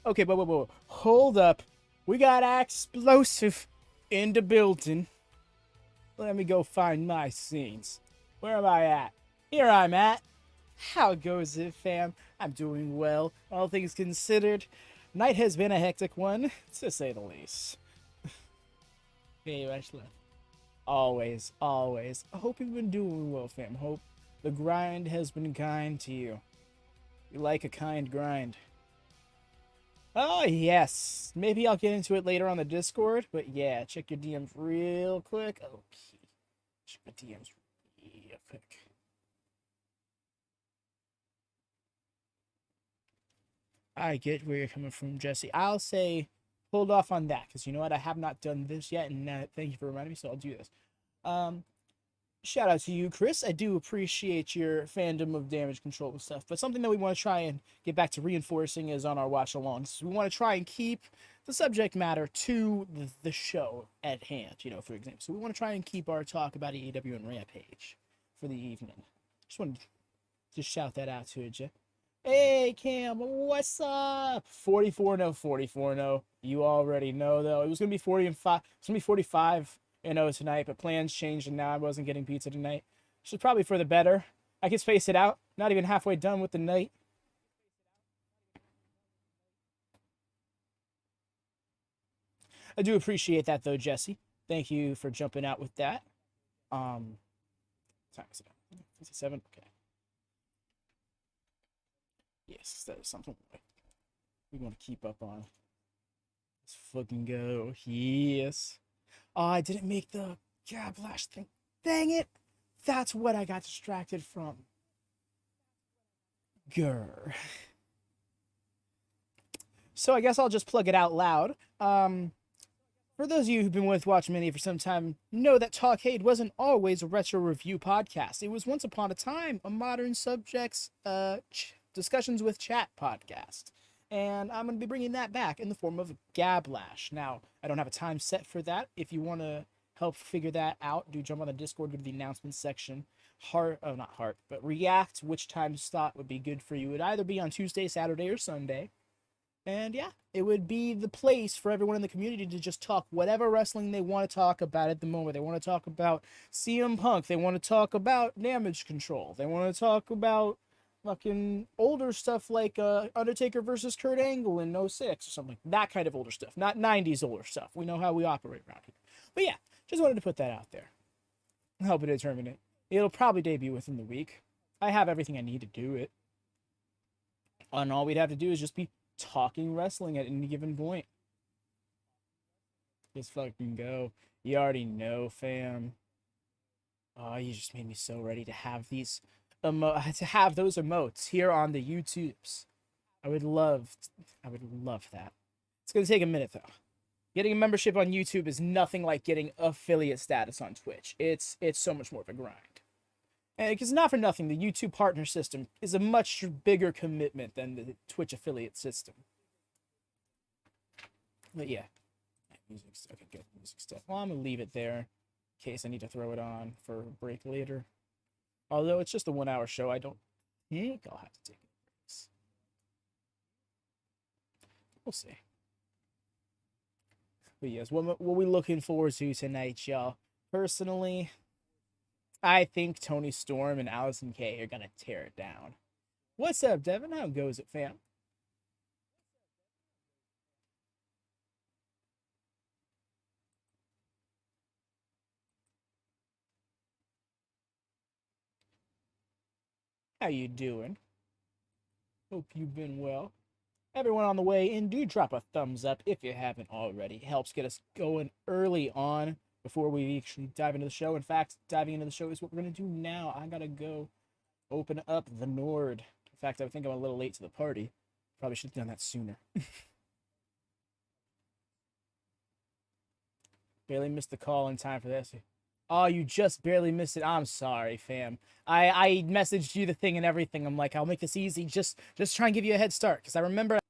Okay, but hold up. We got explosive in the building. Let me go find my scenes. Where am I at? Here I'm at. How goes it, fam? I'm doing well, all things considered. Night has been a hectic one, to say the least. Hey, Ashley. Always, always. I hope you've been doing well, fam. Hope the grind has been kind to you. You like a kind grind. Oh, yes. Maybe I'll get into it later on the Discord, but yeah, check your DMs real quick. Okay. Check my DMs real quick. I get where you're coming from, Jesse. I'll say hold off on that, because you know what? I have not done this yet, and thank you for reminding me, so I'll do this. Shout out to you, Chris. I do appreciate your fandom of damage control and stuff, but something that we want to try and get back to reinforcing is on our watch-alongs. We want to try and keep the subject matter to the show at hand, you know, for example. So we want to try and keep our talk about AEW and Rampage for the evening. Just wanted to just shout that out to you. Hey, Cam, what's up? 44-0, 44-0. You already know, though. It was going to be 40-5. It's going to be 45 tonight, but plans changed, and now I wasn't getting pizza tonight. Which is probably for the better. I can space it out. Not even halfway done with the night. I do appreciate that, though, Jesse. Thank you for jumping out with that. Time is it? 57? Okay. Yes, that is something we want to keep up on. Let's fucking go. Yes. Oh, I didn't make the Gablash thing. Dang it. That's what I got distracted from. Grr. So I guess I'll just plug it out loud. For those of you who've been with WatchMania for some time, know that Talkade wasn't always a retro review podcast. It was once upon a time a modern subjects discussions with chat podcast. And I'm going to be bringing that back in the form of Gablash. Now, I don't have a time set for that. If you want to help figure that out, do jump on the Discord, go to the announcements section. React which time slot would be good for you. It would either be on Tuesday, Saturday, or Sunday. And yeah, it would be the place for everyone in the community to just talk whatever wrestling they want to talk about at the moment. They want to talk about CM Punk. They want to talk about damage control. They want to talk about fucking older stuff like Undertaker versus Kurt Angle in '06 or something. That kind of older stuff, not 90s older stuff. We know how we operate around here. But yeah, just wanted to put that out there. Help it determine it. It'll probably debut within the week. I have everything I need to do it. And all we'd have to do is just be talking wrestling at any given point. Just fucking go. You already know, fam. Oh, you just made me so ready to have these to have those emotes here on the YouTubes. I would love that. It's gonna take a minute though. Getting a membership on YouTube is nothing like getting affiliate status on Twitch. It's so much more of a grind. And because not for nothing, the YouTube partner system is a much bigger commitment than the Twitch affiliate system. But yeah, okay, good music stuff. Well, I'm gonna leave it there in case I need to throw it on for a break later. Although it's just a 1 hour show, I don't think I'll have to take breaks. We'll see. But yes, what we looking forward to tonight, y'all? Personally, I think Toni Storm and Allysin Kay are gonna tear it down. What's up, Devin? How goes it, fam? How you doing? Hope you've been well. Everyone on the way in, do drop a thumbs up if you haven't already. It helps get us going early on before we actually dive into the show. In fact, diving into the show is what we're going to do now. I got to go open up the Nord. In fact, I think I'm a little late to the party. Probably should have done that sooner. Barely missed the call in time for this. Oh, you just barely missed it. I'm sorry, fam. I messaged you the thing and everything. I'm like, I'll make this easy. Just try and give you a head start. Because I remember... I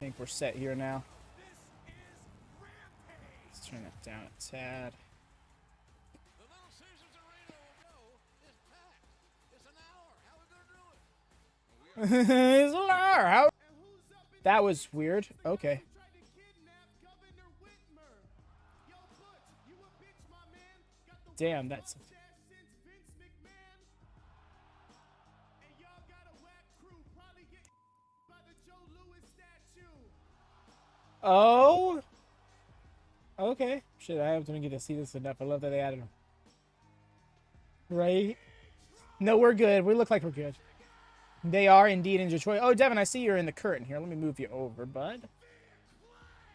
think we're set here now. Let's turn that down a tad. That was weird. Okay. Damn, that's... Oh. Okay. Shit, I didn't get to see this enough. I love that they added them. Right? No, we're good. We look like we're good. They are indeed in Detroit. Oh, Devin, I see you're in the curtain here. Let me move you over, bud.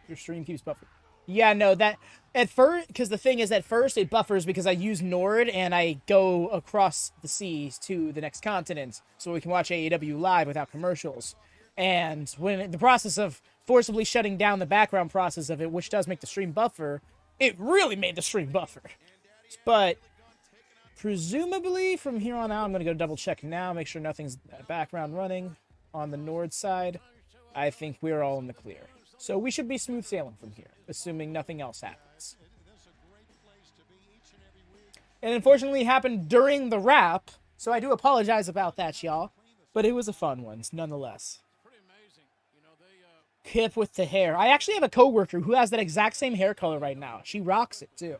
Your stream keeps buffering. Yeah, no, that... At first... Because the thing is, at first, it buffers because I use Nord and I go across the seas to the next continent so we can watch AEW live without commercials. And when the process of forcibly shutting down the background process of it, which does make the stream buffer, it really made the stream buffer. But... presumably, from here on out, I'm going to go double check now, make sure nothing's background running on the Nord side. I think we're all in the clear. So we should be smooth sailing from here, assuming nothing else happens. And unfortunately, it happened during the wrap, so I do apologize about that, y'all. But it was a fun one, nonetheless. Kip with the hair. I actually have a coworker who has that exact same hair color right now. She rocks it, too.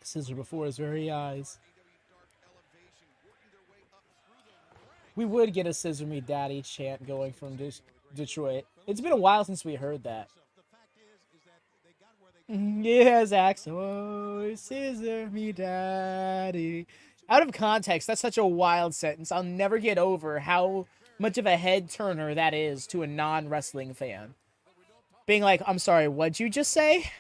Scissor before his very eyes. We would get a Scissor Me Daddy chant going from Detroit. It's been a while since we heard that. Yes, Axel, Scissor Me Daddy. Out of context, that's such a wild sentence. I'll never get over how much of a head turner that is to a non-wrestling fan. Being like, I'm sorry, what'd you just say?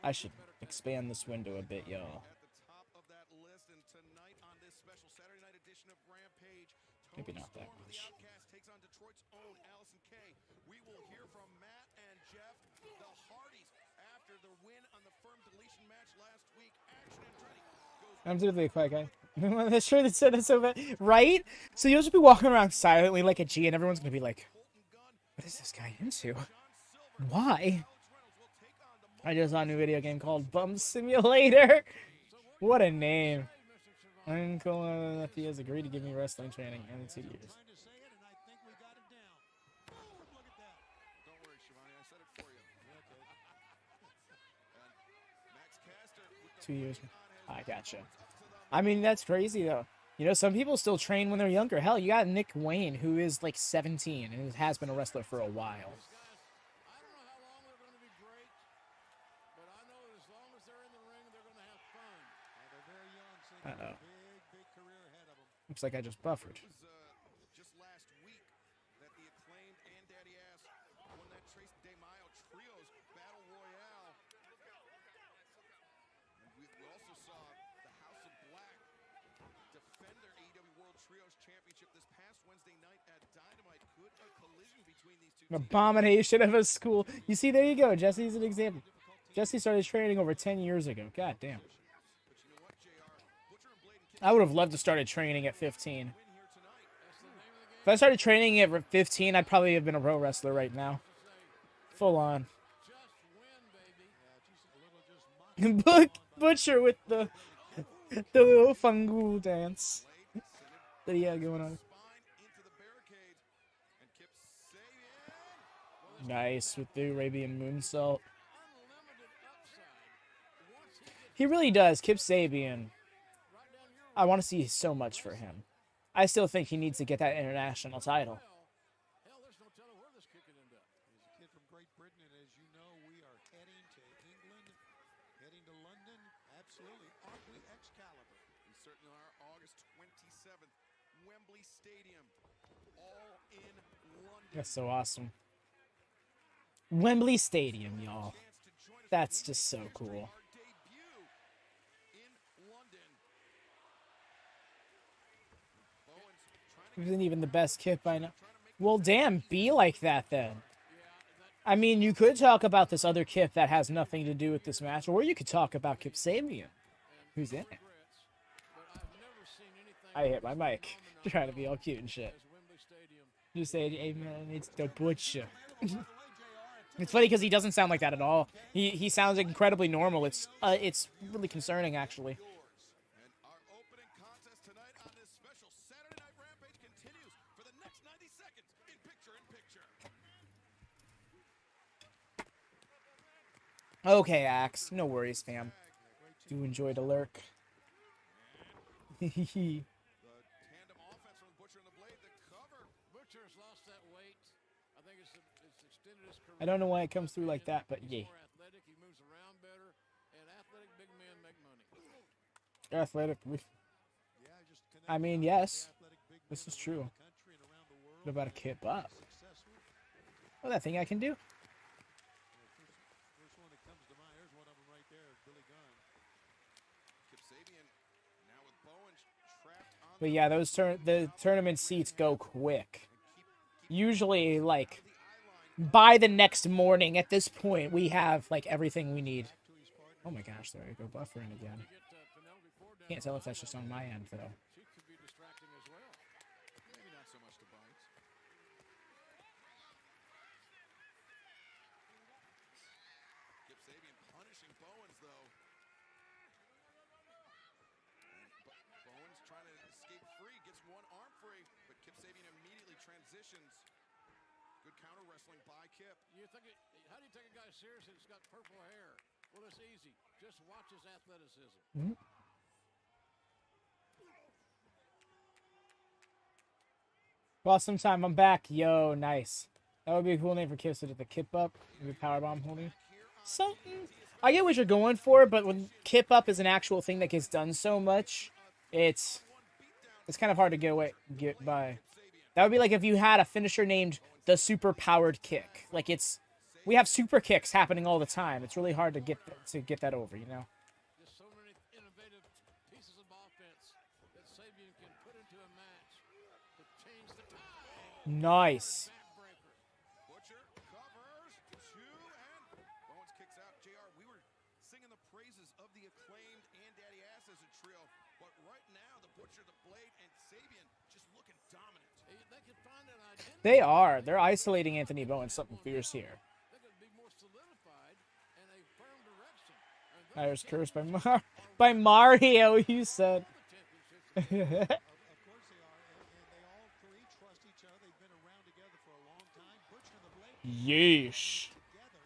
I should expand this window a bit, y'all. Maybe not that much. I'm typically a quiet guy. That's true. That said it so bad, right? So you'll just be walking around silently like a G, and everyone's gonna be like, "What is this guy into? Why?" I just saw a new video game called Bum Simulator. What a name! Uncle he has agreed to give me wrestling training in 2 years. 2 years. I gotcha. I mean, that's crazy, though. You know, some people still train when they're younger. Hell, you got Nick Wayne, who is like 17 and has been a wrestler for a while. Uh-oh. Looks like I just buffered. Just last week that the Acclaimed and Daddy Ass won that Trace De Mayo Trios Battle Royale. And we also saw the House of Black defend their AEW World Trios Championship this past Wednesday night at Dynamite. Could a collision between these two abomination of a school. You see, there you go. Jesse's an example. Jesse started training over 10 years ago. God damn. I would have loved to started training at 15. If I started training at 15, I'd probably have been a pro wrestler right now. Full on. Butcher with the little fungal dance that he had going on. Nice with the Arabian moonsault. He really does. Kip Sabian. I want to see so much for him. I still think he needs to get that international title. Hell, there's no telling where this kid could end up. He's a kid from Great Britain, and as you know, we are heading to England, heading to London. Absolutely. Aren't we Excalibur? We certainly are. August 27th, Wembley Stadium. All in London. That's so awesome. Wembley Stadium, y'all. That's just so cool. Isn't even the best Kip by now. Well, damn, be like that then. I mean, you could talk about this other Kip that has nothing to do with this match, or you could talk about Kip Sabian, who's in it. I hit my mic. Trying to be all cute and shit. Just say, hey man, it's the Butcher. It's funny because he doesn't sound like that at all. He sounds incredibly normal. It's really concerning, actually. And our opening contest tonight on this special Saturday Night Rampage continues for the next 90 seconds in picture-in-picture. Okay, Axe. No worries, fam. Do enjoy the lurk. The tandem offense from Butcher and the Blade, the cover. Butcher's lost that weight. I think it's extended his career. I don't know why it comes through like that, but yeah. He's more athletic, he moves around better, and athletic big men make money. Athletic. Yeah, just connect I mean, the yes. athletic big This men is true. around the country and around the world. What about a kip up? Successful. Oh, that thing I can do? First one that comes to mind, here's one of them right there, Billy Gunn. Kip Sabian now with Bowens trapped on But yeah, the tournament seats go quick. Usually, like, by the next morning at this point, we have, like, everything we need. Oh my gosh, there I go buffering again. Can't tell if that's just on my end, though. She could be distracting as well. Maybe not so much to Bowens. Kip Sabian punishing Bowens, though. And Bowens trying to escape free, gets one arm free, but Kip Sabian immediately transitions. Good counter wrestling by Kip. How do you take a guy seriously that's got purple hair? Well, it's easy. Just watch his athleticism. Well, sometime I'm back. Yo, nice. That would be a cool name for Kip. So the Kip up, maybe powerbomb holding. Something. I get what you're going for, but when Kip up is an actual thing that gets done so much, it's kind of hard to get by. That would be like if you had a finisher named the super powered kick. Like we have super kicks happening all the time. It's really hard to get that over, you know. Just so many innovative pieces of offense that Sabian can put into a match to change the tide. Nice. Backbreaker. Butcher covers two, and Bowens kicks out. JR, we were singing the praises of the Acclaimed and Daddy Ass as a trio, but right now the Butcher, the Blade, and Sabian just looking dominant. They could find an identity. They are. They're isolating Anthony Bowen something fierce here. They could be more solidified in a firm direction. And I was cursed by Mario, you said. Of course they are, and they all three trust each other. They've been around together for a long time. Butcher and the Blade Yeesh. together,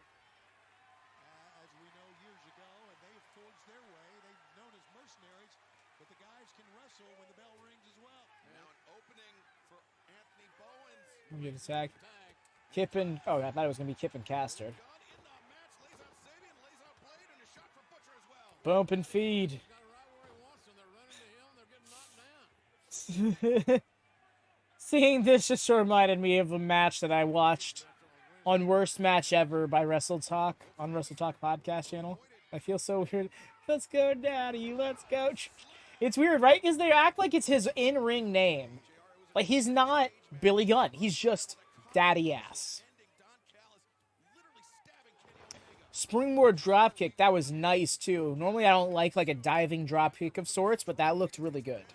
as we know, years ago, and they've forged their way. They've known as mercenaries, but the guys can wrestle when the bell rings as well. Now an opening for Anthony Bowens. Get attacked. Kippin. Oh, I thought it was gonna be Kippin Caster. Gunn in the match, lays out Sabian, lays out Blade, and a shot for Butcher as well. Bump and feed. got it right where he wants them. They're running to him. They're getting knocked down. Seeing this just reminded me of a match that I watched on Worst Match Ever by Wrestle Talk on Wrestle Talk podcast channel. I feel so weird. Let's go, Daddy. Let's go. It's weird, right? Because they act like it's his in-ring name. Like, he's not Billy Gunn. He's just Daddy Ass. Springboard dropkick. That was nice, too. Normally, I don't like a diving dropkick of sorts, but that looked really good.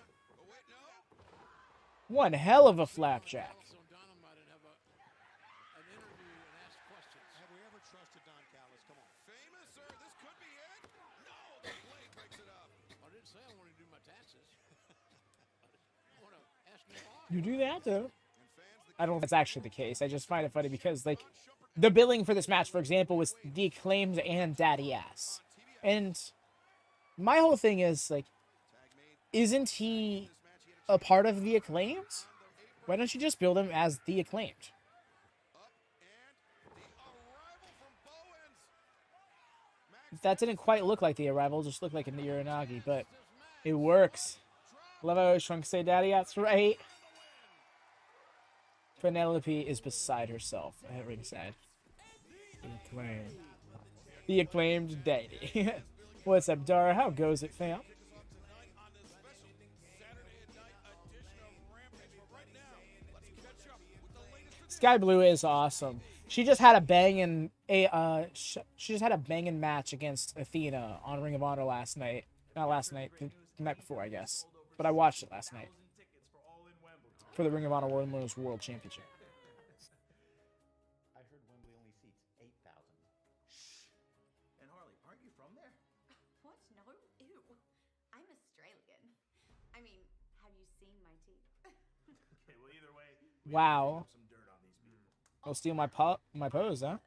One hell of a flapjack. Also, Dynamite and have an interview and ask questions. Have we ever trusted Don Callis? Come on. Famous, sir. This could be it. No, the Blade breaks it up. I didn't say I wanted to do my taxes. I want to ask him why. You do that, though. And fans, the I don't know if that's actually the case. I just find it funny because, like, the billing for this match, for example, was the Acclaimed and Daddy Ass. And my whole thing is, like, isn't he a part of the Acclaimed? Why don't you just build him as the Acclaimed? up and the arrival from Bowens. That didn't quite look like the Arrival, just looked like a Uranagi, but it works. Love how Trunk say Daddy Ass, right? Penelope is beside herself at ringside. The Acclaimed Daddy. What's up, Dara? How goes it, fam? Tonight on this special Saturday night edition of Rampage. But right now, let's catch up with the latest. Sky Blue is awesome. She just had a banging she just had a banging match against Athena on Ring of Honor last night. Not last night, the night before, I guess. But I watched it last night. for the Ring of Honor Women's World Championship. I heard Wembley only seats 8,000. Shh. And Harley, aren't you from there? What? No? Ew. I'm Australian. I mean, have you seen my teeth? Okay, well, either way, Wow. some dirt on these people. I'll steal my pose, huh?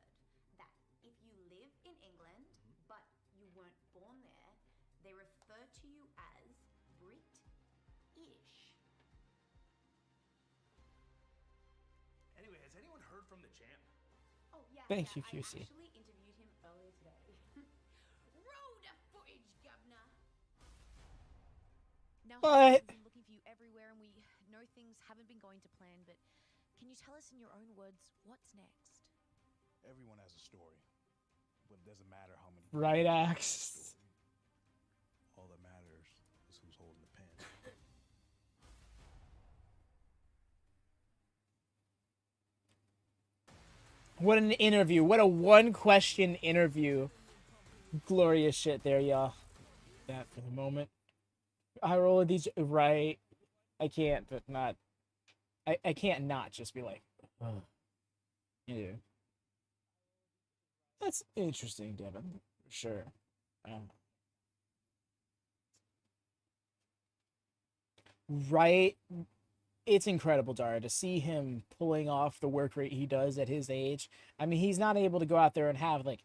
That if you live in England, but you weren't born there, they refer to you as Brit-ish. Anyway, has anyone heard from the champ? Oh, yeah. Thank you, I QC. actually interviewed him earlier today. Roll the footage, governor. Now, But- we've been looking for you everywhere, and we know things haven't been going to plan, but can you tell us in your own words what's next? Everyone has a story, but it doesn't matter how many. Right axe. All that matters is who's holding the pen. What an interview. What a one-question interview. Glorious shit there, y'all. That for the moment. I roll these right. I can't, but not. I can't not just be like, oh. Yeah. That's interesting, Devin. For sure. Right. It's incredible, Dara, to see him pulling off the work rate he does at his age. I mean, he's not able to go out there and have like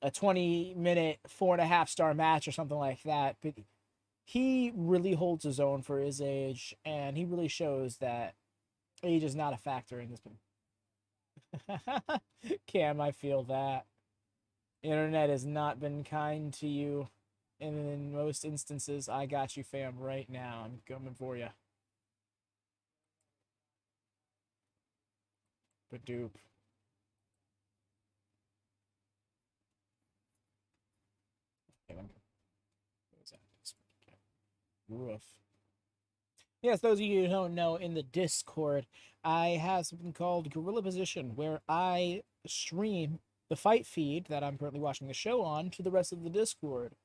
a 20-minute, 4.5-star match or something like that, but he really holds his own for his age, and he really shows that age is not a factor in this. Cam, I feel that. Internet has not been kind to you, and in most instances, I got you, fam, right now. I'm coming for you. But dupe. Okay, what was that? Roof. Yes, those of you who don't know, in the Discord, I have something called Gorilla Position, where I stream the fight feed that I'm currently watching the show on to the rest of the Discord.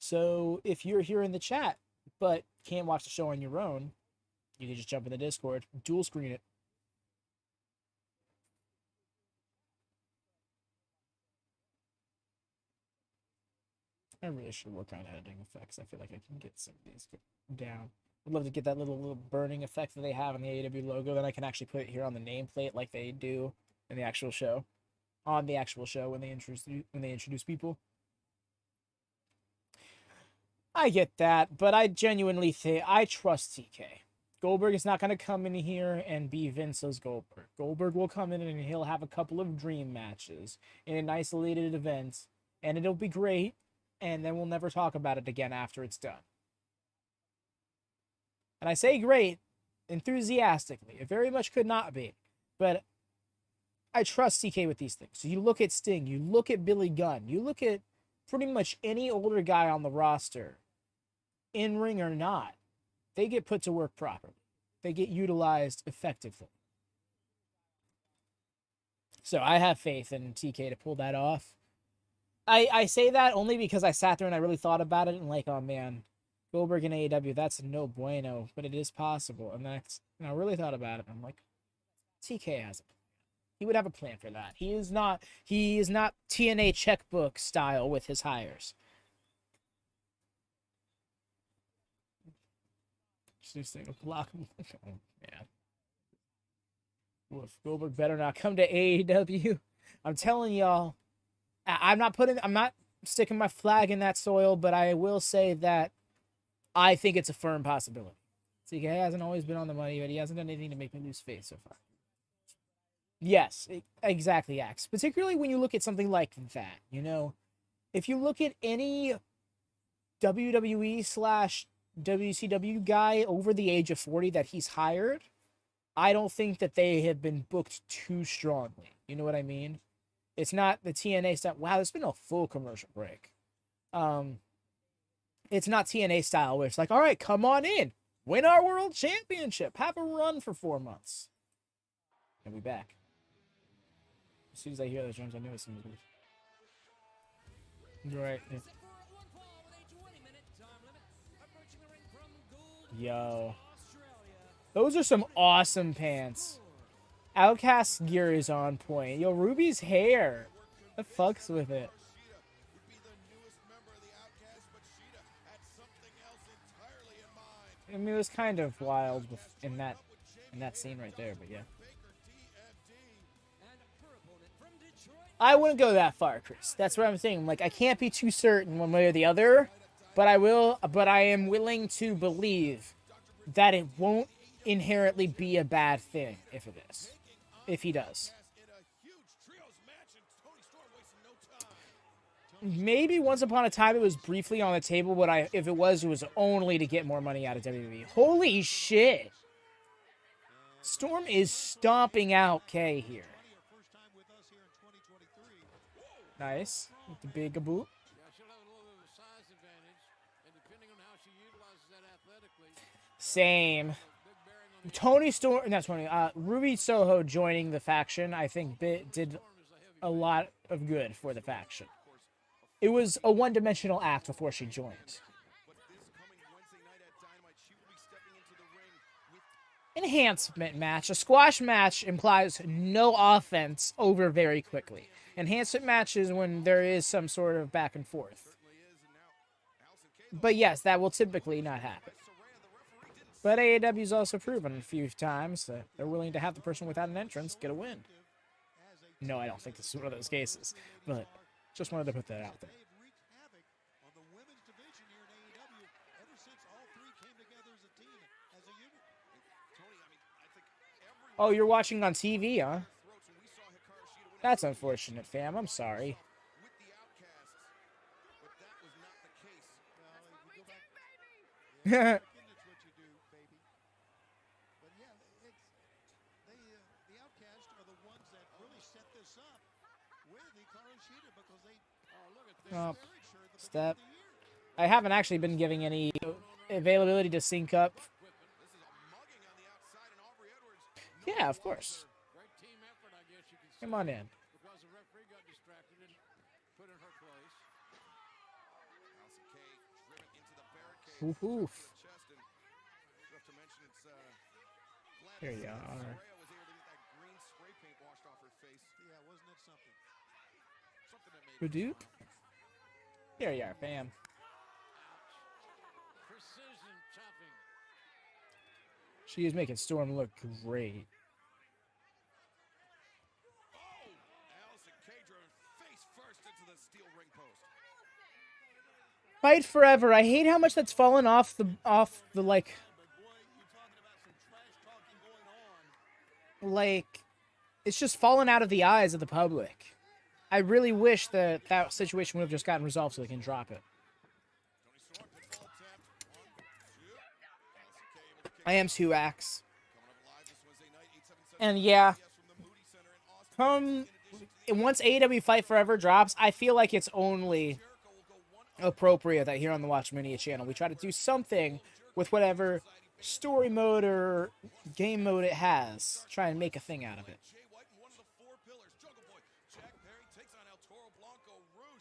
So if you're here in the chat, but can't watch the show on your own, you can just jump in the Discord, dual screen it. I really should work on editing effects. I feel like I can get some of these down. I'd love to get that little burning effect that they have on the AEW logo. Then I can actually put it here on the nameplate like they do in the actual show. On the actual show when they introduce people. I get that, but I genuinely think I trust TK. Goldberg is not going to come in here and be Vince's Goldberg. Goldberg will come in and he'll have a couple of dream matches in an isolated event, and it'll be great. And then we'll never talk about it again after it's done. And I say great enthusiastically. It very much could not be. But I trust TK with these things. So you look at Sting, you look at Billy Gunn, you look at pretty much any older guy on the roster, in ring or not, they get put to work properly. They get utilized effectively. So I have faith in TK to pull that off. I say that only because I sat there and I really thought about it and like, oh man, Goldberg and AEW, that's no bueno, but it is possible. And I really thought about it. And I'm like, TK has a plan. He would have a plan for that. He is not TNA checkbook style with his hires. Just think of block. Oh man. Woof. Goldberg better not come to AEW. I'm telling y'all. I'm not sticking my flag in that soil, but I will say that I think it's a firm possibility. TK hasn't always been on the money, but he hasn't done anything to make me lose faith so far. Yes, exactly, Axe. Particularly when you look at something like that, you know, if you look at any WWE/WCW guy over the age of 40 that he's hired, I don't think that they have been booked too strongly. You know what I mean? It's not the TNA stuff. Wow, there's been a full commercial break. It's not TNA style where it's like, all right, come on in, win our world championship, have a run for 4 months, and be back. As soon as I hear those drums, I know it's going to be right. Yeah. Yo. Those are some awesome pants. Outcast gear is on point. Yo, Ruby's hair. The fucks with it. I mean, it was kind of wild in that scene right there, but yeah. I wouldn't go that far, Chris. That's what I'm saying. Like, I can't be too certain one way or the other, but I am willing to believe that it won't inherently be a bad thing if it is. If he does. Maybe once upon a time it was briefly on the table, but if it was only to get more money out of WWE. Holy shit. Storm is stomping out Kay here. Nice. With the big boot. Same. Toni Storm, not Toni, Ruby Soho joining the faction, I think did a lot of good for the faction. It was a one-dimensional act before she joined. Enhancement match. A squash match implies no offense over very quickly. Enhancement matches when there is some sort of back and forth. But yes, that will typically not happen. But AEW's also proven a few times that they're willing to have the person without an entrance get a win. No, I don't think this is one of those cases, but just wanted to put that out there. Oh, you're watching on TV, huh? That's unfortunate, fam. I'm sorry. Oh, step. I haven't actually been giving any availability to sync up. Yeah, of course. Come on in. Oof, oof. Here you are. Hadoop. Here you are, fam. She is making Storm look great. Fight forever. I hate how much that's fallen off the like it's just fallen out of the eyes of the public. I really wish that situation would have just gotten resolved so they can drop it. I am 2X. And yeah, once AEW Fight Forever drops, I feel like it's only appropriate that here on the WatchMania channel we try to do something with whatever story mode or game mode it has. Try and make a thing out of it.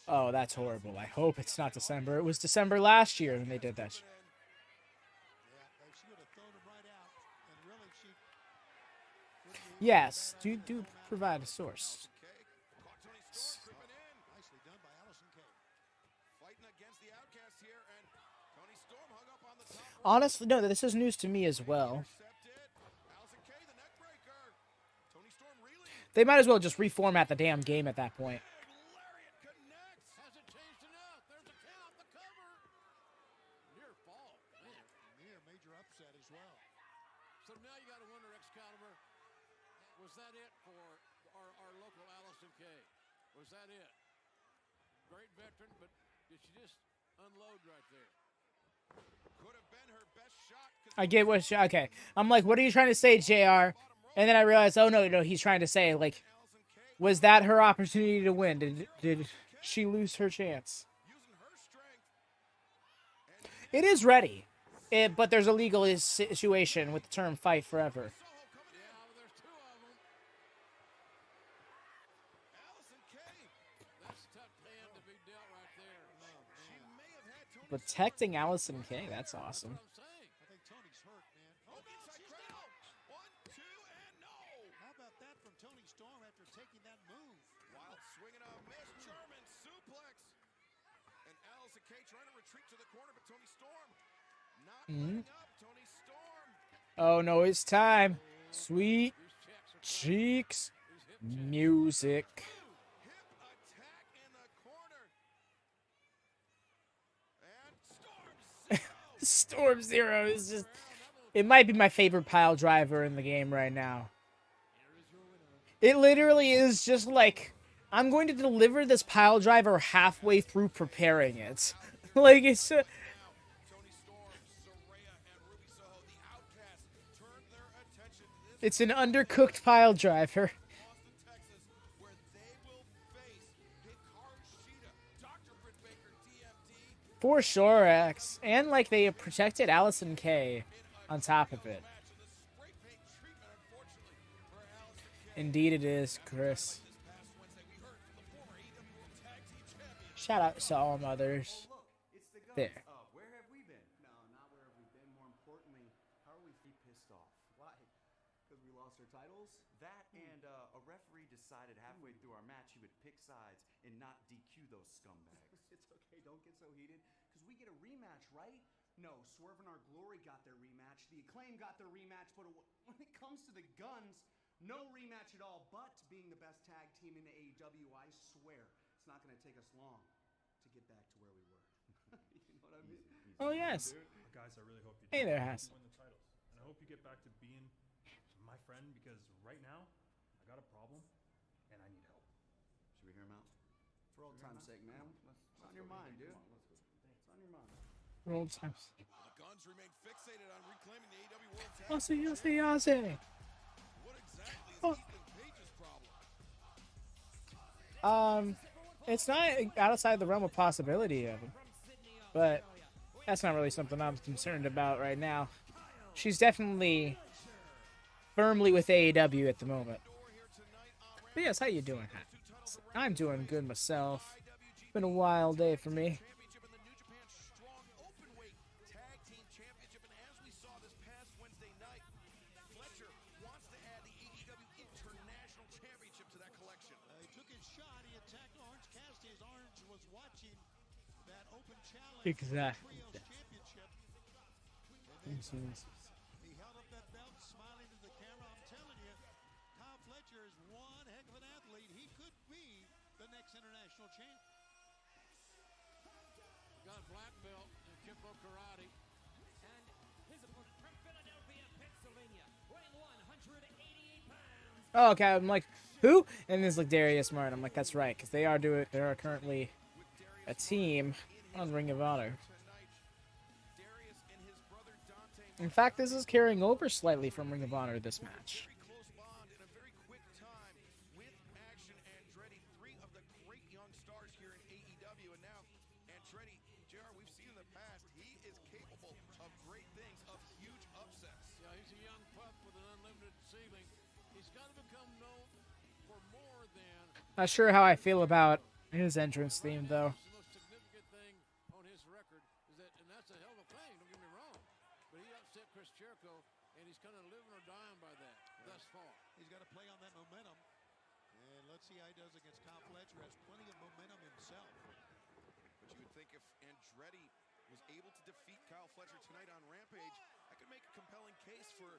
Oh, that's horrible. I hope it's not December. It was December last year when they did that. Yes, do provide a source. Honestly, no, this is news to me as well. They might as well just reformat the damn game at that point. Was that it for our local Allysin Kay? Was that it? Great veteran, but did she just unload right there? Could have been her best shot. I get what okay. I'm like, what are you trying to say, JR? And then I realized, oh no, he's trying to say, like, was that her opportunity to win? Did she lose her chance? It is ready. But there's a legal situation with the term fight forever. Protecting Allysin Kay, that's awesome. K trying to retreat to the corner, but Toni Storm not Mhm. letting up. Toni Storm. Oh no, it's time. Sweet cheeks music. Hip attack in the corner. And Storm Zero. Storm Zero is just, it might be my favorite pile driver in the game right now. It literally is just like, I'm going to deliver this pile driver halfway through preparing it. Like, it's Toni Storm, Saraya, and Ruby Soho, the Outcasts, turned their attention to this it's an undercooked pile driver. Austin, Texas, where they will face Hikaru Shida, Dr. Britt Baker, DMD, For sure, X. And like they protected Allysin K on top of it. match in the spray paint treatment, unfortunately, for Allysin K. Indeed it is, Chris. This past Wednesday, we heard from the former AEW World Tag Team Champions. Shout out to all mothers. Look, it's the guns. There. Where have we been? No, not where have we been. More importantly, how are we pissed off? Why? Because we lost our titles? That and a referee decided halfway through our match he would pick sides and not DQ those scumbags. It's okay, don't get so heated. Because we get a rematch, right? No, Swerve and our Glory got their rematch. The Acclaimed got their rematch. But when it comes to the guns, no rematch at all. But being the best tag team in the AEW, I swear, it's not going to take us long to get back to where we were. You know what I mean? Oh yes. Guys, I really hope you Hey there, Hass. win the titles. And I hope you get back to being my friend because right now, I got a problem and I need help. Should we hear him out? For old time's sake, man. It's on your mind, dude. It's on your mind. Roll times. The Guns remain fixated on reclaiming the AEW World Tag Aussie, Team Aussie, Championship. Aussie. What exactly is Oh. Ethan Page's problem? It's not outside the realm of possibility of him. But that's not really something I'm concerned about right now. She's definitely firmly with AEW at the moment. But yes, how you doing, Hat? I'm doing good myself. Been a wild day for me. Championship and the New Japan Strong Openweight Tag Team Championship. And as we saw this past Wednesday night, Fletcher wants to add the AEW International Championship to that collection. He took his shot. He attacked Orange Cassidy as Orange was watching that open challenge. Exactly. For the Trios Championship. And then he held up that belt, smiling to the camera. I'm telling you, Kyle Fletcher is one heck of an athlete. He could be the next international champ. Got a black belt in Kimbo Karate. And his opponent from Philadelphia, Pennsylvania, weighing 188 pounds. Oh, okay, I'm like, who? And it's like Darius Martin. I'm like, that's right, because they are currently a team on Ring of Honor. Darius and his brother Dante In fact, this is carrying over slightly from Ring of Honor this match. very close bond in a very quick time with Action Andretti, three of the great young stars here in AEW. And now Andretti, JR, we've seen in the past, he is capable of great things, of huge upsets. Yeah, he's a young pup with an unlimited ceiling. He's got to become known for more than Not sure how I feel about his entrance theme, though. the most significant thing on his record is that, and that's a hell of a thing, don't get me wrong. But he upset Chris Jericho, and he's kind of living or dying by that thus far. He's got to play on that momentum. And let's see how he does against Kyle Fletcher. Has plenty of momentum himself. But you would think if Andretti was able to defeat Kyle Fletcher tonight on Rampage, that could make a compelling case for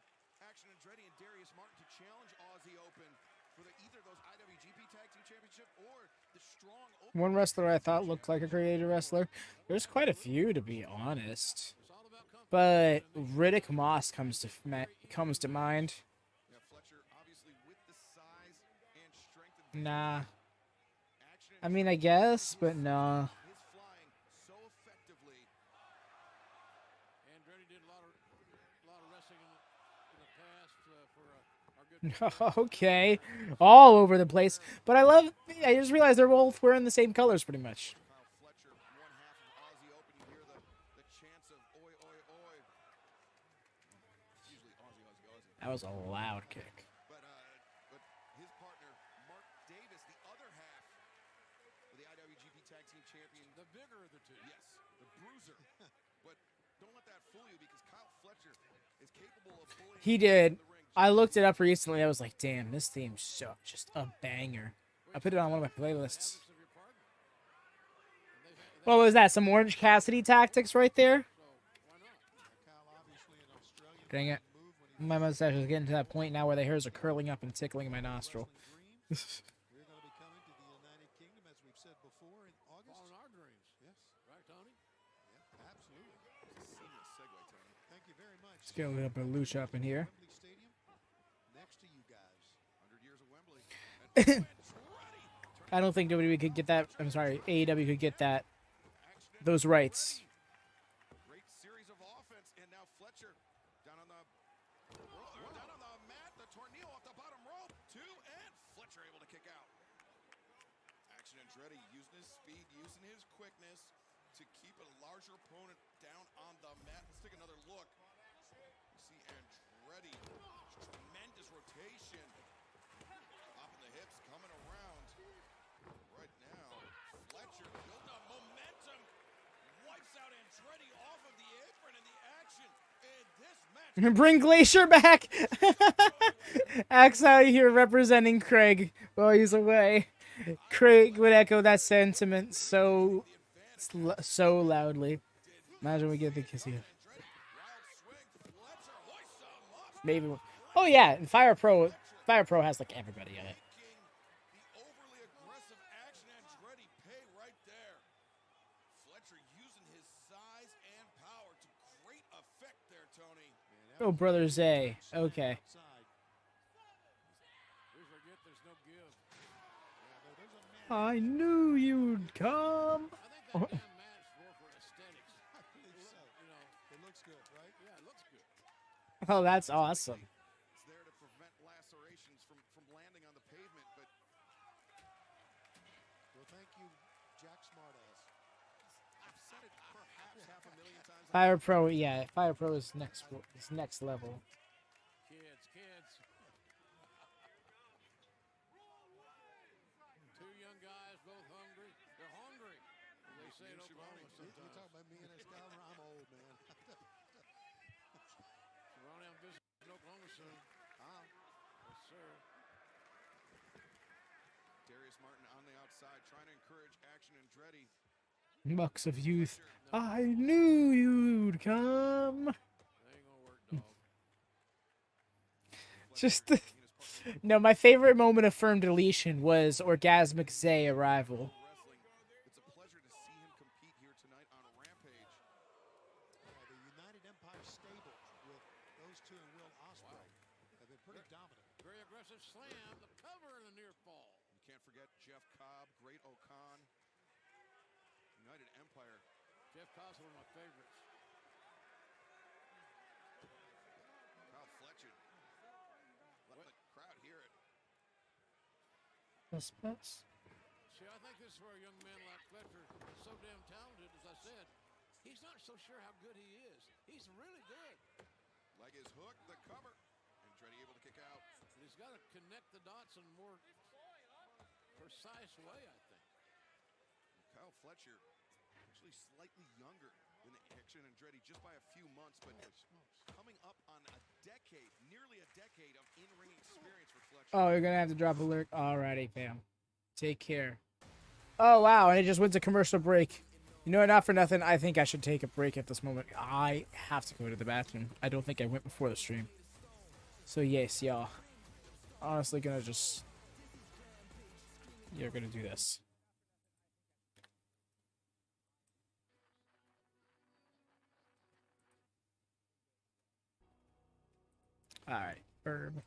Action Andretti and Darius Martin to challenge Aussie Open for either those IWGP Tag Team Championship or the Strong Open. One wrestler I thought looked like a creative wrestler. There's quite a few, to be honest. It's all about company. But Riddick Moss comes to mind. Yeah, Fletcher obviously with the size and strength and Nah. Action I mean, I guess, but nah. his flying so effectively. Andretti did a lot of wrestling in the past for our good Okay. All over the place. But I just realized they're both wearing the same colors pretty much. Kyle Fletcher, one half of Aussie Open. You hear the chants of oi, oi, oi. It's usually Aussie, Aussie, Aussie. That was a loud kick. But his partner, Mark Davis, the other half of the IWGP Tag Team Champion. the bigger of the two. Yes, the bruiser. But don't let that fool you because Kyle Fletcher is capable of pulling He did. I looked it up recently. I was like, damn, this theme's just a banger. I put it on one of my playlists. Habits of your partner. And What was that? Some Orange Cassidy tactics right there? Dang it. My mustache is getting to that point now where the hairs are curling up and tickling my nostril. We're going to be coming to the United Kingdom, as we've said before, in August. Following our dreams. Yes. Right, Tony? Yeah, absolutely. Seamless segue, Tony. Thank you very much. Let's get a little bit of lucha up in here. Wembley Stadium, next to you guys. 100 years of Wembley. I don't think WWE could get that. I'm sorry, AEW could get that. Those rights. Great series of offense, and now Fletcher down on the mat. The tornado off the bottom rope. 2, and Fletcher able to kick out. Action Andretti using his speed, using his quickness to keep a larger opponent down on the mat. Let's take another look. You see Andretti, tremendous rotation. Popping the hips, coming around. Right now, Fletcher building up momentum. Wipes out Andretti off of the apron, and the action in this match. Bring Glacier back. Axe out here representing Craig while he's away. Craig would echo that sentiment so loudly. Imagine we get the kissy. Maybe. Oh yeah, and Fire Pro has like everybody in it. The overly aggressive action Andretti pay right there. Fletcher using his size and power to great effect there, Tony. Oh, Brother Zay. Okay. We forget there's no give. I knew you'd come. I think that damn match more for aesthetics. I believe so. You know, It looks good, right? yeah, it looks good. Oh, that's awesome. It's there to prevent lacerations from landing on the pavement, but Well, thank you, Jack Smartass. I've said it perhaps half a million times. Fire Pro, yeah, Fire Pro is next level. Kids. Two young guys, both hungry. They're hungry. As they say in Oklahoma You sometimes. talking about me and Excalibur? I'm old, man. We're on down visit in Oklahoma soon. Yes, sir. Darius Martin on the outside trying to encourage action Andretti. Bucks of Youth. I knew you'd come. That ain't gonna work, dog. Just no, my favorite moment of firm deletion was Orgasmic Zay arrival. Wrestling. It's a pleasure to see him compete here tonight on Rampage. The United Empire stable with those two and Will Ospreay have been pretty dominant. Very aggressive slam. The cover and the near fall. You can't forget Jeff Cobb, Great O'Con. United Empire. Jeff Cobb's one of my favorites. Kyle Fletcher. Let the crowd hear it. Bus. See, I think this is where a young man like Fletcher is so damn talented, as I said. He's not so sure how good he is. He's really good. Leg is hooked, the cover. Andretti able to kick out. And he's got to connect the dots in a more precise way, I think. Kyle Fletcher, actually slightly younger than Action Andretti, just by a few months, but coming up on a decade, nearly a decade of in-ring experience for Fletcher. Oh, you're gonna have to drop a lyric. Alrighty, fam. Take care. Oh wow, and it just went to commercial break. You know what? Not for nothing. I think I should take a break at this moment. I have to go to the bathroom. I don't think I went before the stream. So yes, y'all. Honestly, gonna just. You're gonna do this. All right, Herb.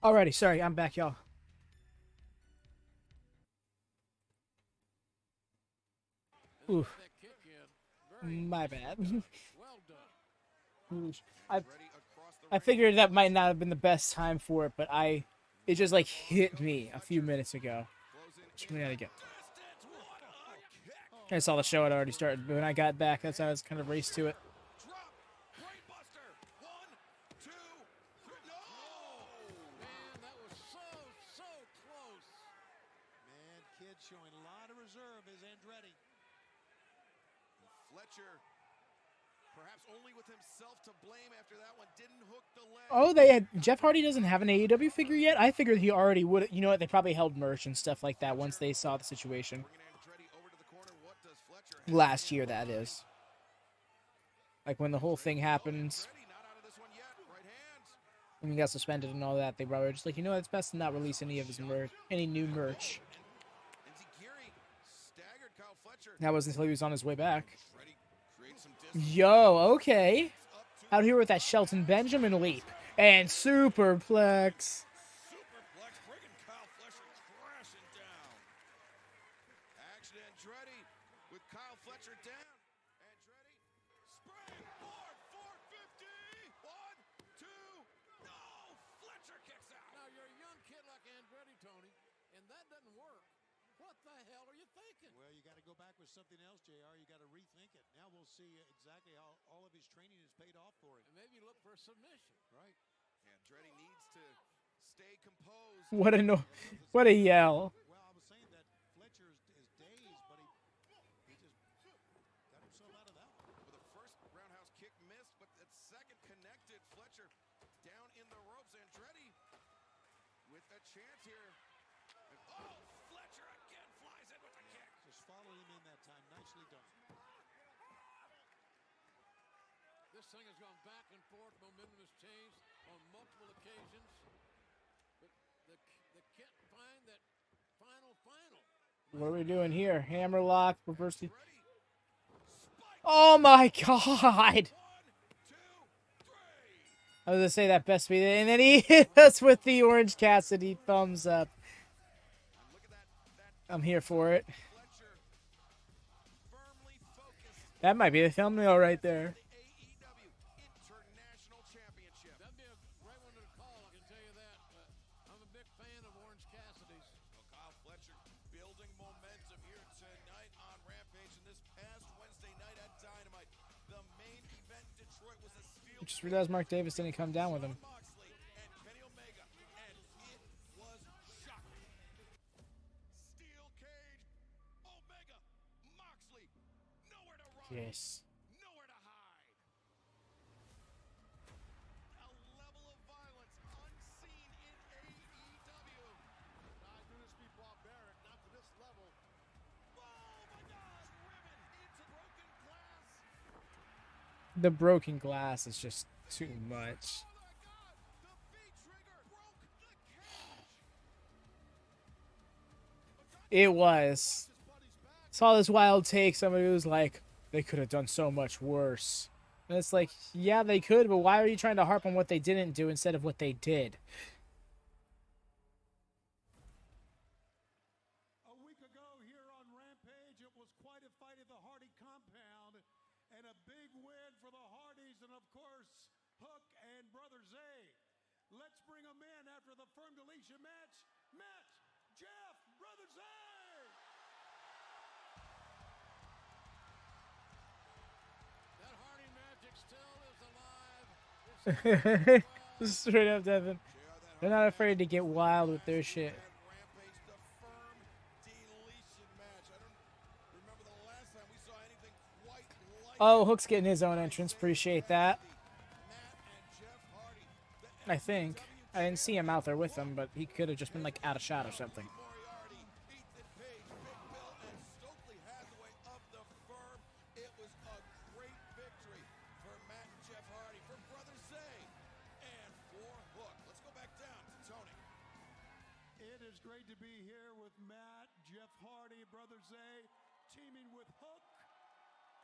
Alrighty, sorry, I'm back, y'all. Oof. My bad. I figured that might not have been the best time for it, but it just like hit me a few minutes ago. Which we gotta get. I saw the show had already started, but when I got back, that's how I was kind of raced to it. Man, kid showing a lot of reserve is Andretti. Fletcher, perhaps only with himself to blame after that one, didn't hook the leg. Oh, Jeff Hardy doesn't have an AEW figure yet? I figured he already would. You know what? They probably held merch and stuff like that once they saw the situation. Last year, that is. Like when the whole thing happened. When he got suspended and all that, they probably were just like, you know what? It's best to not release any of his merch, any new merch. That wasn't until he was on his way back. Yo, okay. Out here with that Shelton Benjamin leap. And superplex. Bringing Kyle Fletcher crashing down. Action Andretti with Kyle Fletcher down. Andretti, springboard 450. 1, 2, no! Fletcher kicks out. Now, you're a young kid like Andretti, Tony, and that doesn't work. What the hell are you thinking? Well, you got to go back with something else, JR. You got to rethink it. Now we'll see exactly how all of his training has paid off for him. And maybe look for a submission. Right. Andretti needs to stay composed. What a yell. Well, I was saying that Fletcher is dazed, but he just got himself out of that one. With a first roundhouse kick missed, but that second connected. Fletcher down in the ropes. Andretti with a chance here. And, oh, Fletcher again flies in with a kick. Just followed him in that time. Nicely done. This thing has gone back and forth. Momentum has changed on multiple occasions. But they can't find that final. What are we doing here? Hammerlock, reverse. Oh my god! I was gonna say that best speed, and then he hit us with the Orange Cassidy thumbs up. I'm here for it. That might be the thumbnail right there. AEW International Championship. That'd be a great one to call, I can tell you that. I'm a big fan of Orange Cassidy's. Well, Kyle Fletcher building momentum here tonight on Rampage, and this past Wednesday night at Dynamite. The main event in Detroit was a steel. Just realized Mark Davis didn't come down with him. Moxley and Kenny Omega, and it was shocking. Steel cage, Omega, Moxley, nowhere to run. Yes. Nowhere to hide. A level of violence unseen in AEW. I knew this would be barbaric, not to this level. Oh my gosh, ribbon into broken glass. The broken glass is just too much. Oh my god, the V-trigger broke the cage. It was. Saw this wild take. Somebody was like, they could have done so much worse. And it's like, yeah, they could, but why are you trying to harp on what they didn't do instead of what they did? A week ago here on Rampage, it was quite a fight at the Hardy compound and a big win for the Hardys and, of course, Hook and Brother Zay. Let's bring them in after the firm deletion match. Jeff, Brother Zay! That Hardy magic still is alive. Straight up, Devin. They're not afraid to get wild with their shit. Rampage, the firm deletion match. I don't remember the last time we saw anything quite like Oh, Hook's getting his own entrance. Appreciate that. Matt and Jeff Hardy. I think. I didn't see him out there with them, but he could have just been like out of shot or something. Moriarty, Ethan Page, Big Bill, and Stokely Hathaway of the firm. It was a great victory for Matt and Jeff Hardy, for Brother Zay, and for Hook. Let's go back down to Tony. It is great to be here with Matt, Jeff Hardy, Brother Zay, teaming with Hook,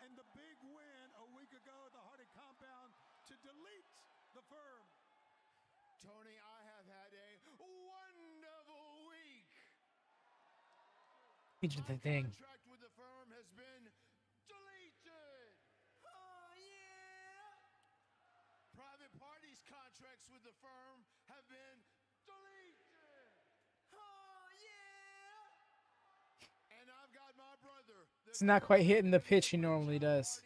and the big win a week ago at the Hardy compound to delete the firm. Tony, I have had a wonderful week. He did the thing. Contract with the firm has been deleted. Oh, yeah. Private parties contracts with the firm have been deleted. Oh, yeah. And I've got my brother. It's not quite hitting the pitch he normally does.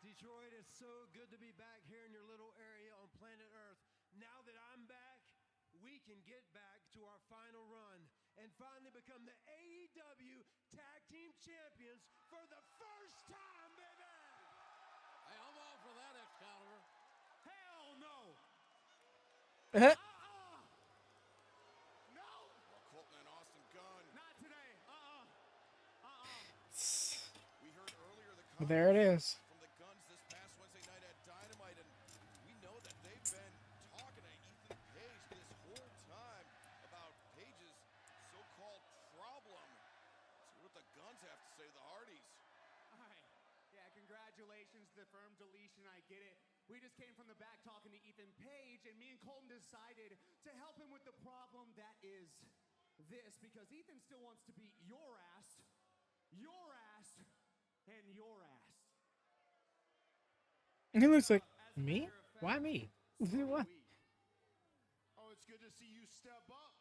Detroit, it's so good to be back here in your little area on planet Earth. Now that I'm back, we can get back to our final run and finally become the AEW Tag Team Champions for the first time, baby! Hey, I'm all for that, Excalibur. Hell no! No! Well, Colton and Austin Gunn. Not today. We heard earlier the There it is. from the Guns this past Wednesday night at Dynamite, and we know that they've been talking to Ethan Page this whole time about Page's so-called problem. See what the Guns have to say, the Hardys. All right. Yeah, congratulations to the firm deletion. I get it. We just came from the back talking to Ethan Page, and me and Colton decided to help him with the problem that is this, because Ethan still wants to beat your ass, and your ass. He looks like me? Why me? What? Oh, it's good to see you step up.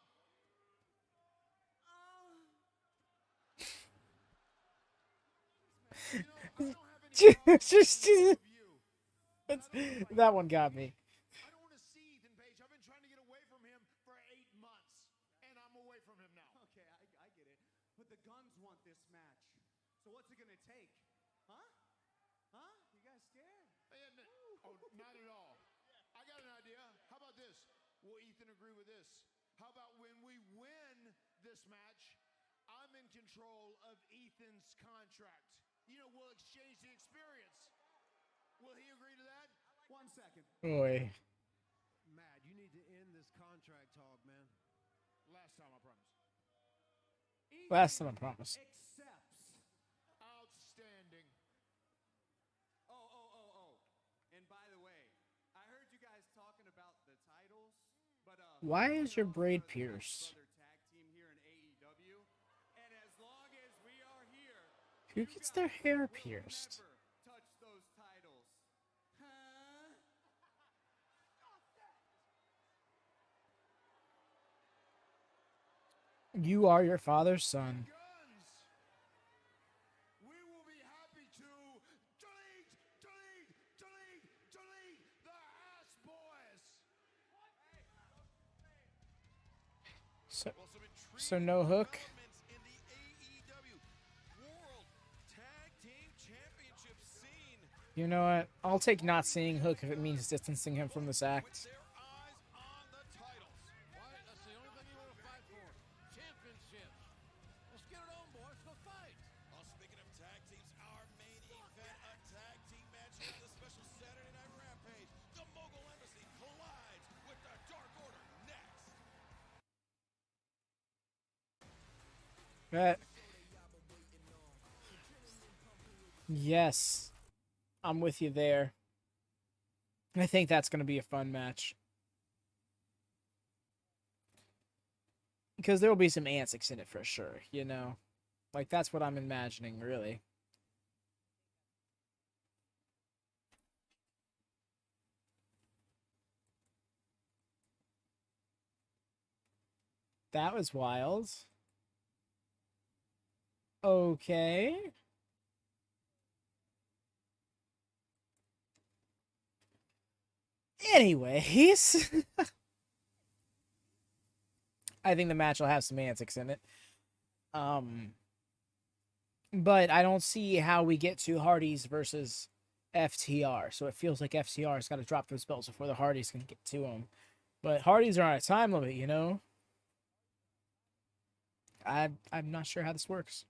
Just that one got me. I don't want to see Ethan Page. I've been trying to get away from him for 8 months, and I'm away from him now. Okay, I get it. But the Guns want this match. So what's it gonna take? Huh? Huh? You guys scared? Oh, not at all. I got an idea. How about this? Will Ethan agree with this? How about when we win this match, I'm in control of Ethan's contract. You know, we'll exchange the experience. Will he agree to that? 1 second. Boy. Matt, you need to end this contract talk, man. Last time, I promise. Last time I promise. Accepts. Outstanding. Oh. And by the way, I heard you guys talking about the titles, but Why is your braid pierced? brother tag team here in AEW, and as long as we are here, Who gets their hair pierced? never touch those titles. Huh? You are your father's son. Guns. We will be happy to delete the ass boys. So no Hook. In the AEW World Tag Team Championship scene. You know what? I'll take not seeing Hook if it means distancing him from this act. Their eyes on the titles. Why? That's the only thing you want to fight for. Championships. Let's get it on, boys. Let's fight. Well, speaking of tag teams, our main event, a tag team match with the special Saturday Night Rampage. The Mogul Embassy collides with the Dark Order next. That. Yes. I'm with you there. I think that's going to be a fun match. Because there will be some antics in it for sure, you know? Like, that's what I'm imagining, really. That was wild. Okay. Anyways, I think the match will have some antics in it. But I don't see how we get to Hardys versus FTR. So it feels like FTR's got to drop those belts before the Hardys can get to them. But Hardys are on a time limit, you know? I'm not sure how this works.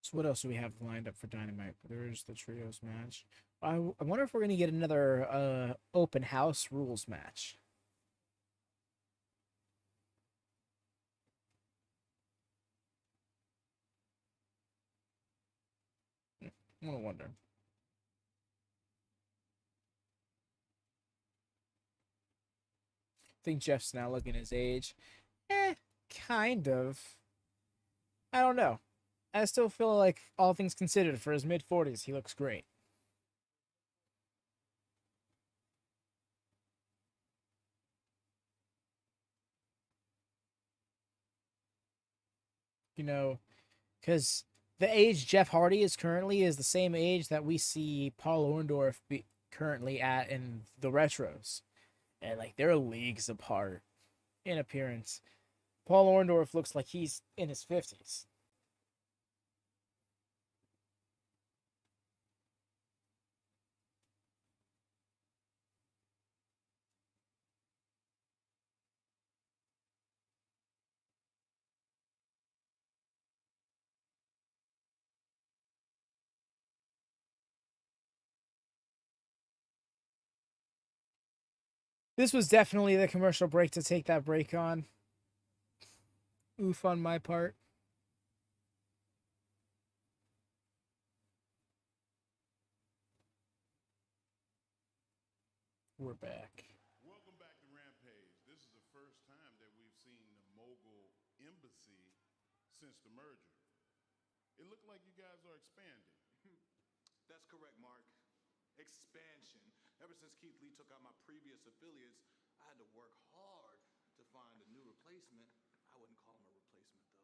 So what else do we have lined up for Dynamite? There's the trios match. I wonder if we're gonna get another open house rules match. I wonder. I think Jeff's now looking his age. Kind of. I don't know. I still feel like, all things considered, for his mid-40s, he looks great. You know, because the age Jeff Hardy is currently is the same age that we see Paul Orndorff be currently at in the retros. And, like, they're leagues apart in appearance. Paul Orndorff looks like he's in his 50s. This was definitely the commercial break to take that break on. Oof on my part. We're back. Welcome back to Rampage. This is the first time that we've seen the Mogul Embassy since the merger. It looked like you guys are expanding. That's correct, Mark. Expansion. Ever since Keith Lee took out my previous affiliates, I had to work hard to find a new replacement. I wouldn't call him a replacement, though.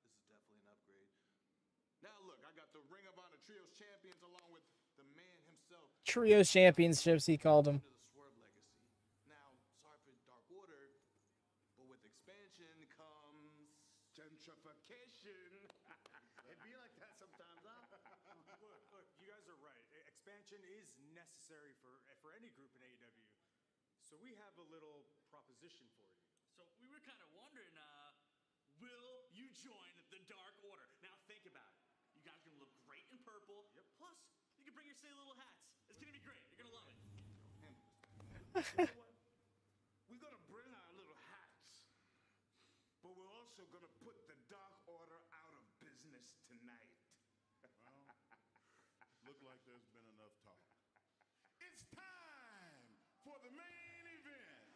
This is definitely an upgrade. Now, look, I got the Ring of Honor Trios Champions along with the man himself. Trios Championships, he called them. The Swerve legacy. Now, sorry for Dark Order, but with expansion comes gentrification. It be like that sometimes, huh? Look, you guys are right. Expansion is necessary for any group in AEW. So we have a little proposition for you. So we were kind of wondering, will you join the Dark Order? Now think about it. You guys are gonna look great in purple. Yep. Plus, you can bring your silly little hats. It's gonna be great. You're gonna love it. You know what? We're gonna bring our little hats, but we're also gonna put the Dark Order out of business tonight. Well, look like there's been enough talk. It's time for the main event.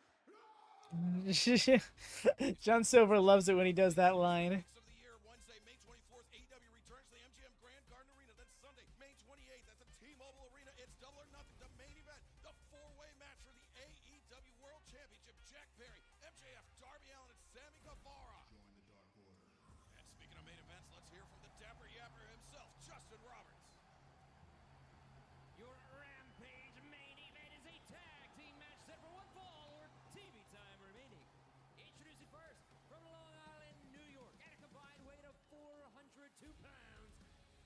John Silver loves it when he does that line. Of the year, Wednesday, May 24th, AEW returns to the MGM Grand Garden Arena. Then Sunday, May 28th, at the T-Mobile Arena, it's Double or Nothing, the main event, the four-way match for the AEW World Championship. Jack Perry, MJF, Darby Allin, and Sammy Guevara. Join the Dark Order. And speaking of main events, let's hear from the Dapper Yapper himself, Justin Roberts. Your Rampage main event is a tag team match set for one fall or TV time remaining. Introducing first, from Long Island, New York, at a combined weight of 402 pounds,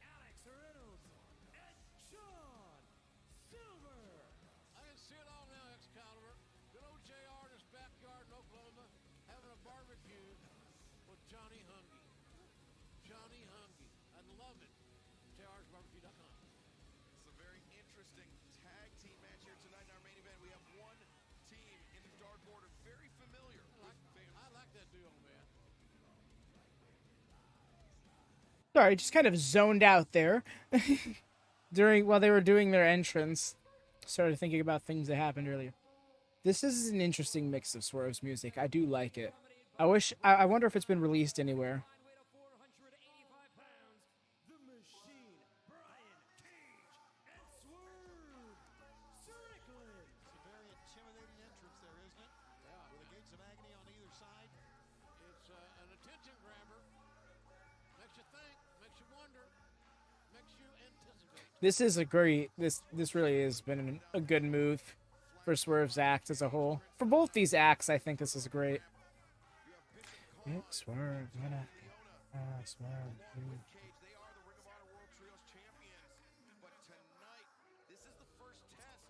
Alex Reynolds and Sean Silver. I can see it all now, Excalibur. Good old JR in his backyard in Oklahoma having a barbecue with Johnny Hungy. Johnny Hungy. I love it. JR'sBarbecue.com. It's a very interesting tag team match here tonight in our main event. We have one team in the Dark Order, very familiar with fans. I like that duo, man. Sorry, just kind of zoned out there. While they were doing their entrance. Started thinking about things that happened earlier. This is an interesting mix of Swerve's music. I do like it. I wonder if it's been released anywhere. Weight of 485 pounds, the Machine, Brian Cage, and Swerve Strickland. It's a very intimidating entrance there, isn't it? Yeah. With the gates of agony on either side. It's an attention grabber. Makes you think, makes you wonder, makes you anticipate. This is a great. This really has been a good move for Swerve's act as a whole. For both these acts, I think this is great. Yeah, Swerve, Swerve. Cage, they are the Ring of Honor World Trios champions. But tonight, this is the first test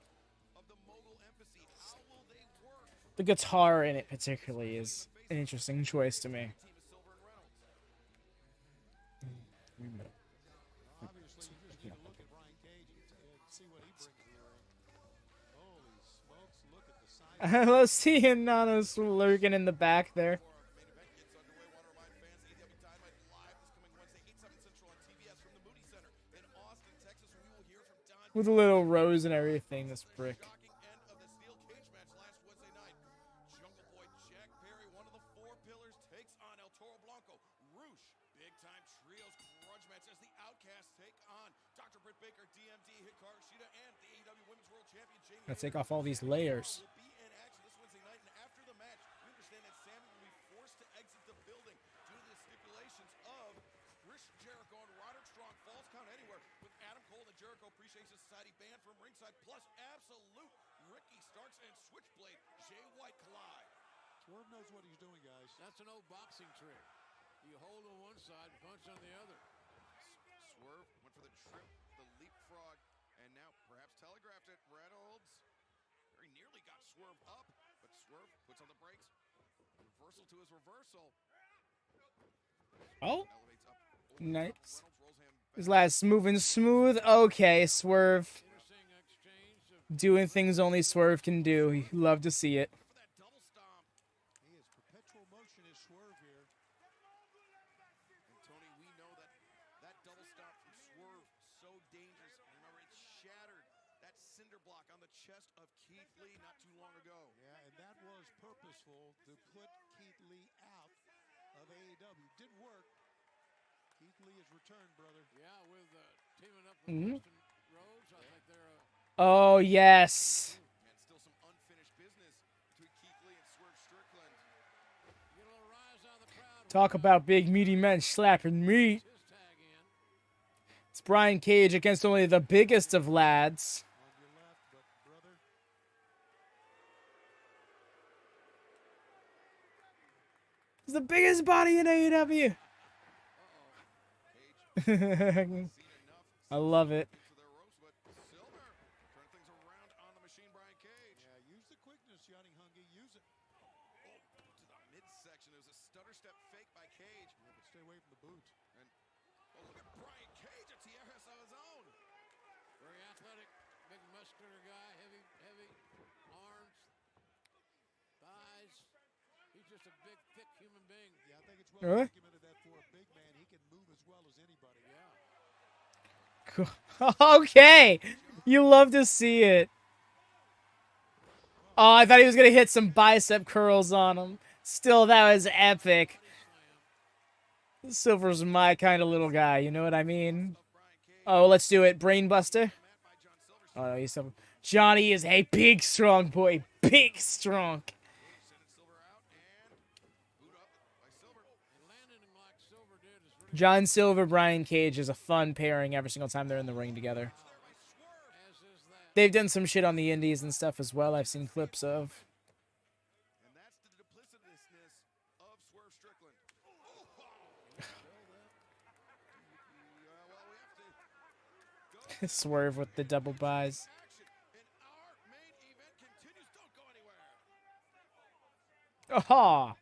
of the Mogul Embassy. How will they work? The guitar in it particularly is an interesting choice to me. Team is Silver and Reynolds. I love seeing Nano's lurking in the back there. Main event gets underway. Want to remind fans, AEW Dynamite Live this coming Wednesday, 8/7 Central on TBS from the Moody Center in Austin, Texas. We will hear from Don With a little rose and everything, this prick. shocking end of the steel cage match last Wednesday night. Jungle Boy Jack Perry, one of the four pillars, takes on El Toro Blanco. Roosh, big time trios grudge match as the Outcasts take on Dr. Britt Baker, DMD, Hikaru Shida, and the AEW Women's World Champion Jamie. Let's take off all these layers. Will be in action this Wednesday night, and after the match, we understand that Sammy will be forced to exit the building due to the stipulations of Chris Jericho and Roderick Strong falls count anywhere, with Adam Cole and the Jericho Appreciation Society banned from ringside, plus absolute Ricky Starks and Switchblade Jay White collide. Swerve knows what he's doing, guys. That's an old boxing trick. You hold on one side, punch on the other. Swerve went for the trip, the leapfrog, and now perhaps telegraphed it. Reynolds very nearly got Swerve up, but Swerve puts on the brakes. Reversal to his reversal. Oh, Elevates up. nice. Reynolds rolls him His last moving smooth. Okay, Swerve. Interesting exchange of Doing things only Swerve can do. You love to see it. for that double stomp. He is perpetual motion is Swerve here. And Tony, we know that double stomp from Swerve, so dangerous. Remember, it shattered that cinder block on the chest of Keith Lee not too long ago. Yeah, and that was purposeful to put Keith Lee out of AEW. Didn't work. Keith Lee has returned, brother. yeah, with teaming up with Mhm. Dustin Rhodes. I think they're Oh, yes. And still some unfinished business between Keith Lee and Swerve Strickland. get a little rise out of the crowd. Talk about big meaty men slapping meat. His tag in. It's Brian Cage against only the biggest of lads. On your left, but brother, It's the biggest body in AEW. I love it. To their ropes, but Silver turn things around on the machine, Brian Cage. yeah, use the quickness, Johnny Hungy. Use it. Oh, to the midsection. It was a stutter step fake by Cage. Yeah, but stay away from the boot. And oh, look at Brian Cage, a TRS of his own. Very athletic, big muscular guy, heavy arms, thighs. He's just a big, thick human being. Yeah, I think it's well Huh? documented that for a big man, he can move as well as anybody. Yeah. Okay. You love to see it. Oh, I thought he was going to hit some bicep curls on him. Still, that was epic. Silver's my kind of little guy. You know what I mean? Oh, let's do it. Brainbuster. Oh, no, he's so... Johnny is a big, strong boy. Big, strong. Sending Silver out and boot up by Silver. And landing him like Silver did is really John Silver, Brian Cage is a fun pairing every single time they're in the ring together. as is that. They've done some shit on the indies and stuff as well. I've seen clips of. And that's the duplicitousness of Swerve Strickland. Well, we have to Swerve with the double buys. action. And our main event continues. Don't go anywhere. Aha!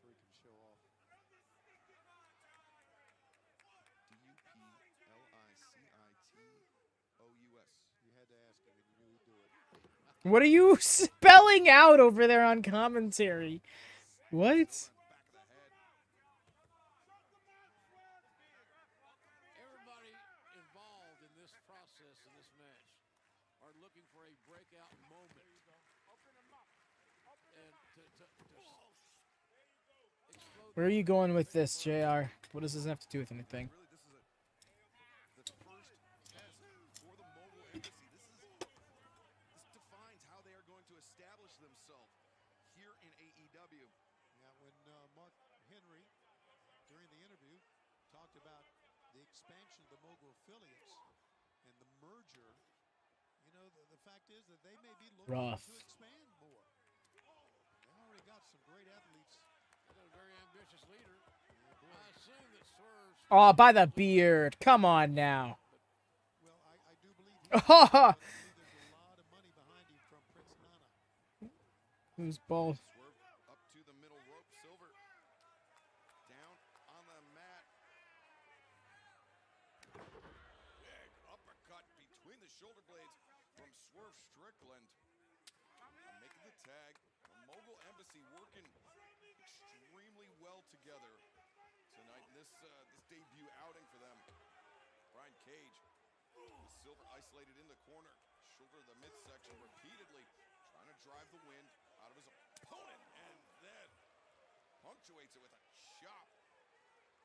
Freaking show off. DUPLICITOUS. You had to ask him, and you knew he'd do it. What are you spelling out over there on commentary? What? Back of the head. Everybody involved in this process, in this match, are looking for a breakout moment. And to explode. Where are you going with this, JR? What does this have to do with anything? Really, this is the first test for the Mogul Embassy. This defines how they are going to establish themselves here in AEW. Now, when Mark Henry, during the interview, talked about the expansion of the Mogul affiliates and the merger, you know, the fact is that they may be looking Rough. to expand more. They already got some great athletes. They got a very ambitious leader. I assume that Swerve's Oh, by the beard. Come on now. Well, I do believe Oh, I believe there's a lot of money behind him from Prince Nana. who's bald? Swerve up to the middle rope. Silver down on the mat. Big uppercut between the shoulder blades from Swerve Strickland. Embassy working extremely well together tonight in this debut outing for them. Brian Cage, with Silver isolated in the corner, shoulder to the midsection repeatedly, trying to drive the wind out of his opponent, and then punctuates it with a chop,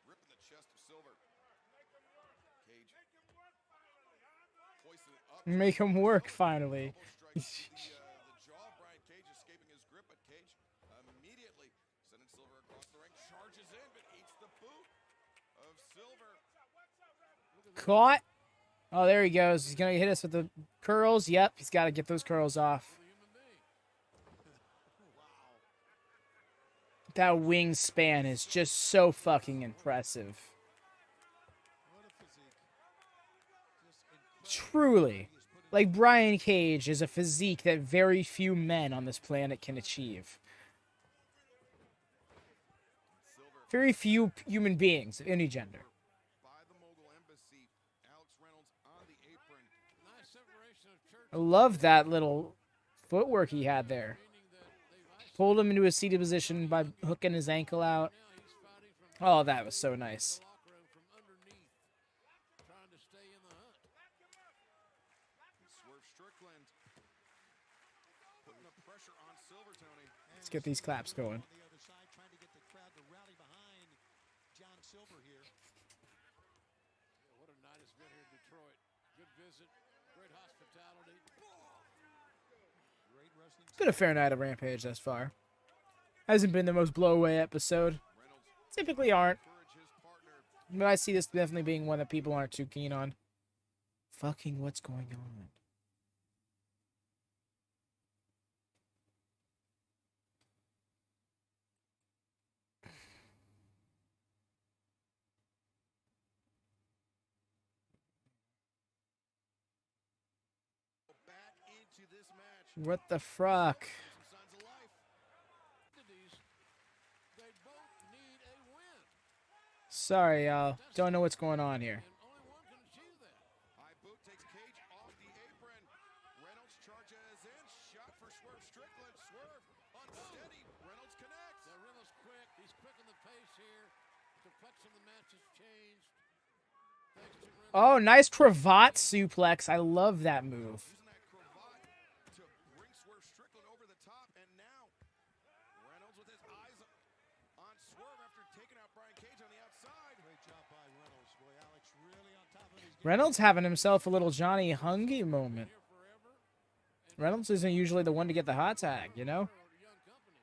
ripping the chest of Silver. Cage hoisting it up. Make him work finally. The jaw. Brian Cage escaping his grip, but Cage immediately sending Silver across the ring, charges in, but eats the boot of Silver. Caught. Oh, there he goes. He's gonna hit us with the curls. Yep, he's got to get those curls off. That wingspan is just so fucking impressive. Truly. Like, Brian Cage is a physique that very few men on this planet can achieve. Very few human beings of any gender. By the Mogul Embassy, Alex Reynolds on the apron. Nice separation of church. I love that little footwork he had there. Pulled him into a seated position by hooking his ankle out. Oh, that was so nice. Swerve Strickland putting the pressure on Silver, Tony. Let's get these claps going. On the other side, trying to get the crowd to rally behind John Silver here. What a night it's been here in Detroit. Good visit, great hospitality. Great wrestling. It's been a fair night of Rampage thus far. Hasn't been the most blow-away episode. Typically aren't. But I see this definitely being one that people aren't too keen on. Fucking what's going on? Back into this match. What the fuck? Signs of life. They both need a win. Sorry, y'all. Don't know what's going on here. And only one can achieve that. High boot takes Cage off the apron. Reynolds charges in. Shot for Swerve Strickland. Swerve unsteady. Reynolds connects. Now Reynolds quick. He's quick in the pace here. The complexion of the match has changed. Thanks to Reynolds. Oh, nice cravat suplex. I love that move. Using that cravat to bring Swerve Strickland over the top. And now Reynolds with his eyes on Swerve after taking out Brian Cage on the outside. Great job by Reynolds. Boy, Alex really on top of his game. Reynolds having himself a little Johnny Hungy moment. Reynolds isn't usually the one to get the hot tag, you know? Young company.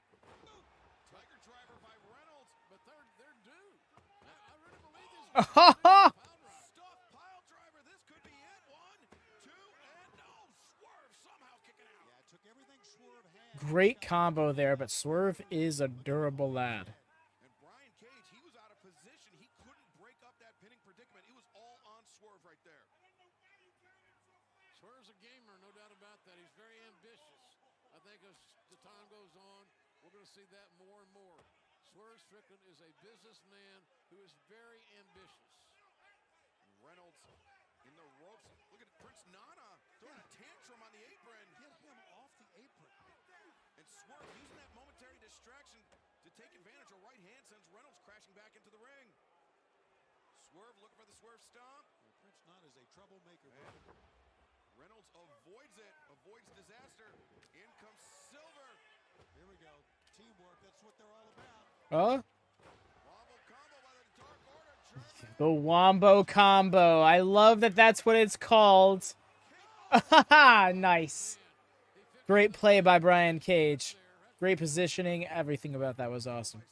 Tiger driver by Reynolds. But they're due. I really believe this. Stuff pile driver. This could be it. 1, 2, and no. Swerve somehow kicking out. Yeah, it took everything Swerve had. Great combo there, but Swerve is a durable lad. And Brian Cage, he was out of position. He couldn't break up that pinning predicament. It was all on Swerve right there. Swerve's a gamer, no doubt about that. He's very ambitious. I think as the time goes on, we're going to see that more and more. Swerve Strickland is a businessman who is very ambitious. Reynolds in the ropes. Look at Prince Nana throwing a tantrum on the apron. Get him off the apron. And Swerve using that momentary distraction to take advantage. A right hand sends Reynolds crashing back into the ring. Swerve looking for the Swerve stomp. Well, Prince Nana is a troublemaker. Reynolds avoids it, avoids disaster. In comes Silver. Here we go. Teamwork, that's what they're all about. Oh? Wombo combo by the Dark Order. The Wombo Combo. I love that that's what it's called. Nice. Great play by Brian Cage. Great positioning. Everything about that was awesome.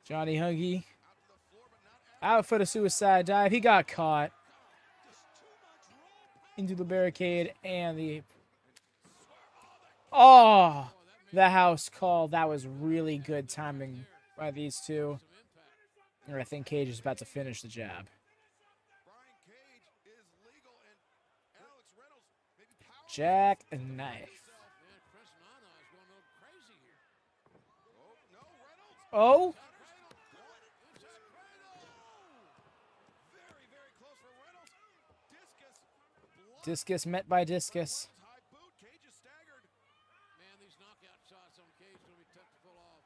Johnny Hungy. Out for the suicide dive. He got caught. Into the barricade and the... Oh! The house call. That was really good timing by these two. And I think Cage is about to finish the jab. Brian Cage is legal and Alex Reynolds maybe power. Jack and knife. And Prince Nana is going a little crazy here. Oh, no, Reynolds. Oh? Very, very close for Reynolds. Discus. Blood. Discus met by discus. High boot. Cage is staggered. Man, these These knockout shots on Cage going to be tough to pull off.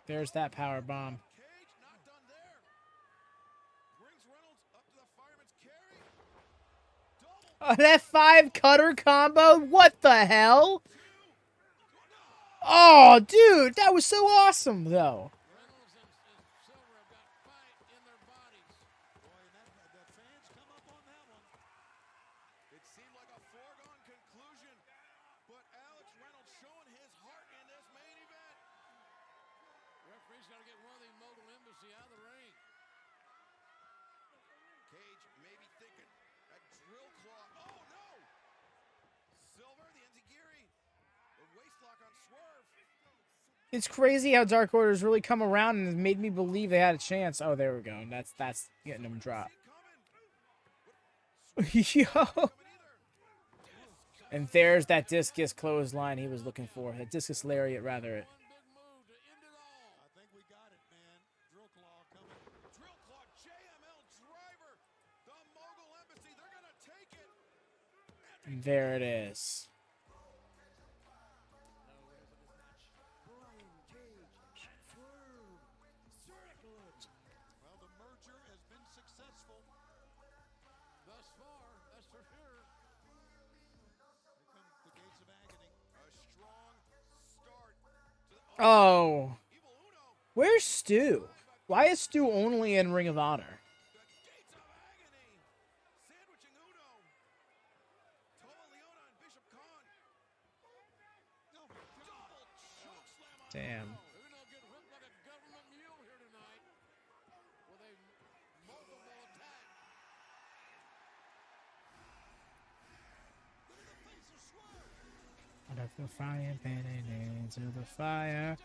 There's that power bomb. Cage not done there. Brings Reynolds up to the fireman's carry. Oh, that 5 cutter combo? What the hell? Oh, dude, that was so awesome, though. Reynolds and Silver have got fight in their bodies. Boy, and the fans come up on that one. It seemed like a foregone conclusion, but Alex Reynolds showing his heart in this main event. Referee's got to get one of the Mogul Embassy out of the ring. Cage maybe thinking that drill claw. Oh no! Silver, the enziguri. The waistlock on Swerve. It's crazy how Dark Order's really come around and made me believe they had a chance. Oh, there we go. And that's getting them dropped. Yo. And there's that discus clothesline he was looking for. That discus lariat, rather. I think we got it, man. Drill claw coming. Drill claw, JML driver. The Mogul Embassy, they're going to take it. And there it is. Well, the merger has been successful. Thus far, that's for sure. Here come the gates of agony. A strong start to the Oh. Evil Uno. Where's Stu? Why is Stu only in Ring of Honor? The gates of agony. Sandwiching Uno. Toa Leona and Bishop Khan. Double choke slam on Damn. Uno getting whipped like a government mule here tonight with a multiple attack. Out of the frying pan and into the fire.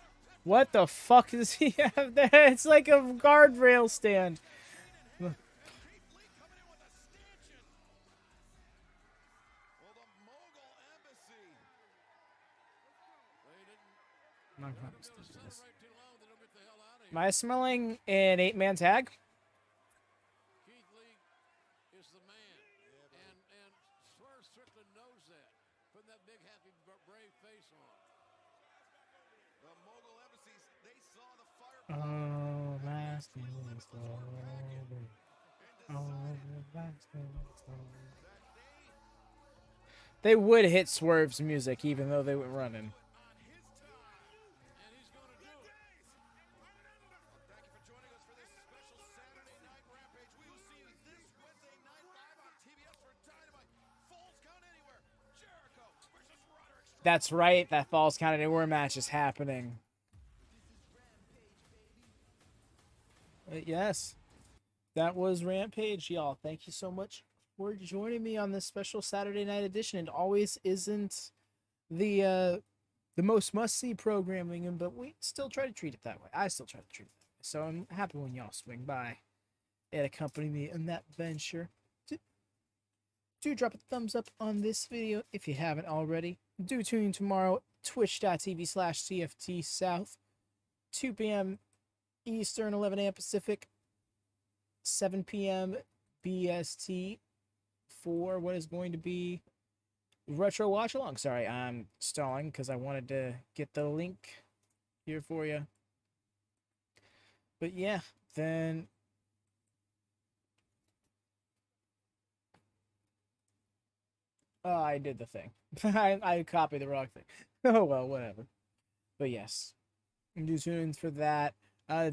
What the fuck does he have there? It's like a guardrail stand. Keith Lee coming in with a stanchion. Well, the Mogul Embassy. They didn't Am be able to celebrate too long. They don't get the hell out of here. I smelling an 8-man tag? Keith Lee is the man, and Swerve Strickland knows that. Putting that big, happy, brave face on. The Mogul Embassies, they saw the fire. Oh, last is over. Oh, last is over. They would hit Swerve's music even though they were running. On his time, and he's going to do it. Thank you for joining us for this special Saturday Night Rampage. We will see you this Wednesday night live on TBS for Dynamite. Falls Count Anywhere. Jericho versus Roderick. That's right. That Falls Count Anywhere match is happening. Yes, that was Rampage, y'all. Thank you so much for joining me on this special Saturday night edition. It always isn't the most must-see programming, but we still try to treat it that way. I still try to treat it that way. So I'm happy when y'all swing by and accompany me in that venture. Do drop a thumbs up on this video if you haven't already. Do tune in tomorrow, twitch.tv/CFT South, 2 p.m. Eastern, 11 a.m. Pacific, 7 p.m. BST for what is going to be Retro Watchalong. Sorry, I'm stalling because I wanted to get the link here for you. But yeah, then I did the thing. I copied the wrong thing. Oh well, whatever. But yes, do tune in for that.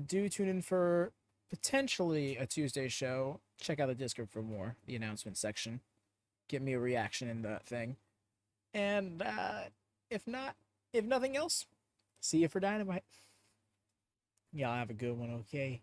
Do tune in for potentially a Tuesday show. Check out the Discord for more, the announcement section. Get me a reaction in that thing. And if nothing else, see you for Dynamite. Y'all have a good one, okay?